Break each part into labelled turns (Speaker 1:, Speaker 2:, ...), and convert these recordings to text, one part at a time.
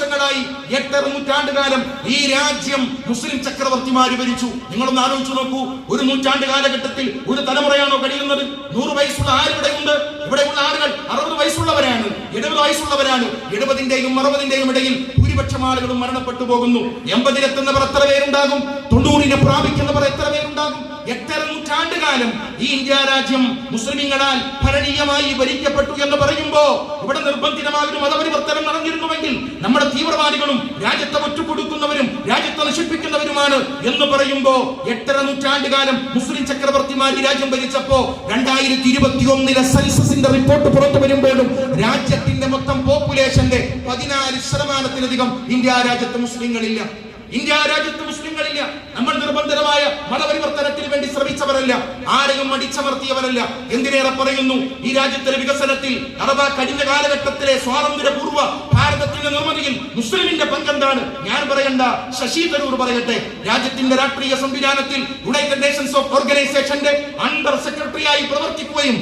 Speaker 1: വർഷങ്ങളായി 8 നൂറ്റാണ്ടുകാലം ഈ രാജ്യം മുസ്ലിം ചക്രവർത്തിമാര് ഭരിച്ചു. നിങ്ങളൊന്ന് ആലോചിച്ചു നോക്കൂ. ഒരു നൂറ്റാണ്ട് കാലഘട്ടത്തിൽ ഒരു തലമുറയാണോ കഴിയുന്നത്? 100 വയസ്സുള്ള ആരിവിടെ ഉണ്ട്? ഇവിടെയുള്ള ആളുകൾ 60 വയസ്സുള്ളവരാണ്, 70 വയസ്സുള്ളവരാണ്. 70ന്റെയും 60ന്റെയും ഇടയിൽ ഭൂരിപക്ഷം ആളുകളും മരണപ്പെട്ടു പോകുന്നു. 80-ലെത്തുന്നവർ എത്ര പേരുണ്ടാകും? 90-നെ പ്രാപിക്കുന്നവർ എത്ര പേരുണ്ടാകും? 8 നൂറ്റാണ്ടുകാലം ഈ ഇന്ത്യ രാജ്യം മുസ്ലിമീങ്ങളാൽ ഭരണീയമായി ഭരിക്കപ്പെട്ടു എന്ന് പറയുമ്പോ ഇവിടെ നിർബന്ധിതമായ ഒരു മതപരിവർത്തനം നടന്നിരുന്നുവെങ്കിൽ നമ്മുടെ തീവ്രവാദികളും രാജ്യത്തെ ഒറ്റുകൊടുക്കുന്നവരും രാജ്യത്തെ നശിപ്പിക്കുന്നവരുമാണ് എന്ന് പറയുമ്പോ 8 നൂറ്റാണ്ടുകാലം മുസ്ലിം ചക്രവർത്തിമാർ ഈ രാജ്യം ഭരിച്ചപ്പോ 2021 സെൻസസിന്റെ റിപ്പോർട്ട് പുറത്തു വരുമ്പോഴും രാജ്യത്തിന്റെ മൊത്തം പോപ്പുലേഷന്റെ 14% ഇന്ത്യ രാജ്യത്ത് മുസ്ലിങ്ങളില്ല. ഇന്ത്യ രാജ്യത്ത് മുസ്ലിങ്ങളില്ല. നമ്മൾ നിർബന്ധമായ മതപരിവർത്തനത്തിന് വേണ്ടി ശ്രമിച്ചവരല്ല, ആരെയും അടിച്ചമർത്തിയവരല്ല. എന്തിനേറെ പറയുന്നു, ഈ രാജ്യത്തിലെ വികസനത്തിൽ അഥവാ കഴിഞ്ഞ കാലഘട്ടത്തിലെ സ്വാതന്ത്ര്യപൂർവ്വ ഭാരതത്തിന്റെ നിർമ്മിതിയിൽ മുസ്ലിമിന്റെ പങ്കെന്താണ്? ഞാൻ പറയണ്ട, ശശി തരൂർ പറയട്ടെ. രാജ്യത്തിന്റെ രാഷ്ട്രീയ സംവിധാനത്തിൽ യുണൈറ്റഡ് നേഷൻസ് ഓർഗനൈസേഷന്റെ അണ്ടർ സെക്രട്ടറിയായി പ്രവർത്തിക്കുകയും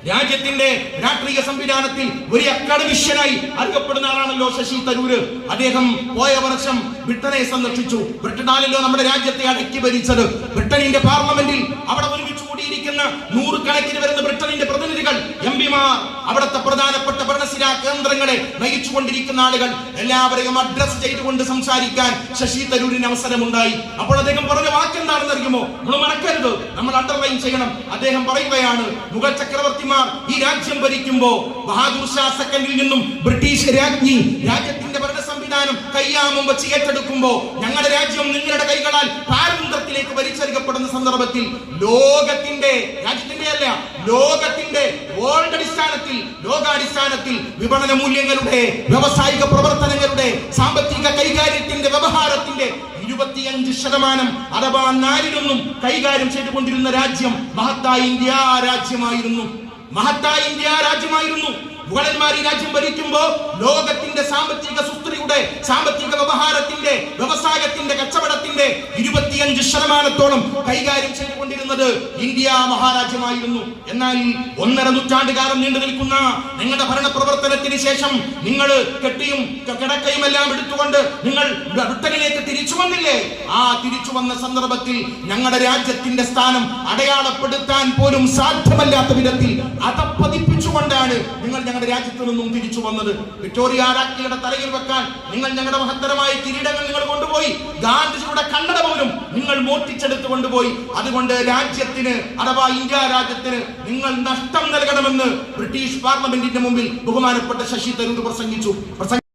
Speaker 1: രാജ്യത്തിന്റെ രാഷ്ട്രീയ സംവിധാനത്തിൽ ഒരു അക്കാഡമിഷ്യനായി അറിയപ്പെടുന്ന ആളാണല്ലോ ശശി തരൂര്. അദ്ദേഹം പോയ വർഷം ബ്രിട്ടനെ സന്ദർശിച്ചു. ബ്രിട്ടനാണല്ലോ നമ്മുടെ രാജ്യത്തെ അടക്കി ഭരിച്ചത്. ബ്രിട്ടനിന്റെ പാർലമെന്റിൽ അവിടെ ഒരുമിച്ച് കൂടിയിരിക്കുന്ന 100 കണക്കിന് വരുന്ന ബ്രിട്ടനിന്റെ പ്രതിനിധികൾ, എംപിമാർ, അവിടുത്തെ പ്രധാനപ്പെട്ട ഭരണസിരാ കേന്ദ്രങ്ങളെ നയിച്ചുകൊണ്ടിരിക്കുന്ന ആളുകൾ എല്ലാവരെയും അഡ്രസ് ചെയ്തുകൊണ്ട് സംസാരിക്കാൻ ശശി തരൂരിന് അവസരമുണ്ടായി. അപ്പോൾ അദ്ദേഹം പറഞ്ഞ വാക്കെന്താണെന്ന് അറിയുമോ? നമ്മൾ മറക്കരുത്, നമ്മൾ അണ്ടർലൈൻ ചെയ്യണം. അദ്ദേഹം പറയുകയാണ്, മുഗൾ ചക്രവർത്തിമാർ ഈ രാജ്യം ഭരിക്കുമ്പോ ബഹാദൂർ ഷാ സെക്കൻഡിൽ നിന്നും ബ്രിട്ടീഷ് രാജ്ഞി രാജ്യത്തിന്റെ ഭരണ സംവിധാനം കയ്യാമം വെച്ച് ഏറ്റെടുക്കുമ്പോ ഞങ്ങളുടെ രാജ്യം നിങ്ങളുടെ കൈകളാൽ പാരതന്ത്ര്യത്തിലേക്ക് വലിച്ചെടുക്കപ്പെടുന്ന സന്ദർഭത്തിൽ ലോകത്തിന്റെ, രാജ്യത്തിന്റെ അല്ല, ലോകത്തിന്റെ വേൾഡ് അടിസ്ഥാനത്തിൽ, ലോകാടിസ്ഥാനത്തിൽ വിപണന മൂല്യങ്ങളുടെ, വ്യാവസായിക പ്രവർത്തനങ്ങളുടെ, സാമ്പത്തിക കൈകാര്യത്തിന്റെ, വ്യവഹാരത്തിന്റെ 25% അഥവാ 4 കൈകാര്യം ചെയ്തുകൊണ്ടിരുന്ന രാജ്യം മഹത്തായ ഇന്ത്യ രാജ്യമായിരുന്നു. മഹത്തായ ഇന്ത്യ രാജ്യമായിരുന്നു. മുഗളന്മാർ ഈ രാജ്യം ഭരിക്കുമ്പോ ലോകത്തിന്റെ സാമ്പത്തിക സുസ്ഥിരയുടെ, സാമ്പത്തിക വ്യവഹാരത്തിന്റെ, വ്യവസായത്തിന്റെ, കച്ചവടത്തിന്റെ 25%ഓളം കൈകാര്യം ചെയ്തുകൊണ്ടിരുന്നത് ഇന്ത്യ മഹാരാജ്യമായിരുന്നു. എന്നാൽ 1.5 നൂറ്റാണ്ടുകാലം നീണ്ടു നിൽക്കുന്ന നിങ്ങളുടെ ഭരണ പ്രവർത്തനത്തിന് ശേഷം നിങ്ങൾ കെട്ടിയും കിടക്കയും എല്ലാം എടുത്തുകൊണ്ട് നിങ്ങൾ ബ്രിട്ടനിലേക്ക് തിരിച്ചു വന്നില്ലേ? ആ തിരിച്ചു വന്ന സന്ദർഭത്തിൽ ഞങ്ങളുടെ രാജ്യത്തിന്റെ സ്ഥാനം അടയാളപ്പെടുത്താൻ പോലും സാധ്യമല്ലാത്ത വിധത്തിൽ അതപ്പതിപ്പിച്ചുകൊണ്ടാണ് നിങ്ങൾ ഞങ്ങളുടെ രാജ്യത്ത് നിന്നും തിരിച്ചു വന്നത്. വിക്ടോറിയ രാജ്ഞിയുടെ തലയിൽ വെക്കാൻ നിങ്ങൾ ഞങ്ങളുടെ മഹത്തരമായ കിരീടങ്ങൾ നിങ്ങൾ കൊണ്ടുപോയി. ഗാന്ധിജിയുടെ കണ്ണട പോലും നിങ്ങൾ മോഷ്ടിച്ചെടുത്ത് കൊണ്ടുപോയി. അതുകൊണ്ട് രാജ്യത്തിന് അഥവാ ഇന്ത്യ രാജ്യത്തിന് നിങ്ങൾ നഷ്ടം നൽകണമെന്ന് ബ്രിട്ടീഷ് പാർലമെന്റിന്റെ മുമ്പിൽ ബഹുമാനപ്പെട്ട ശശി തരൂർ പ്രസംഗിച്ചു.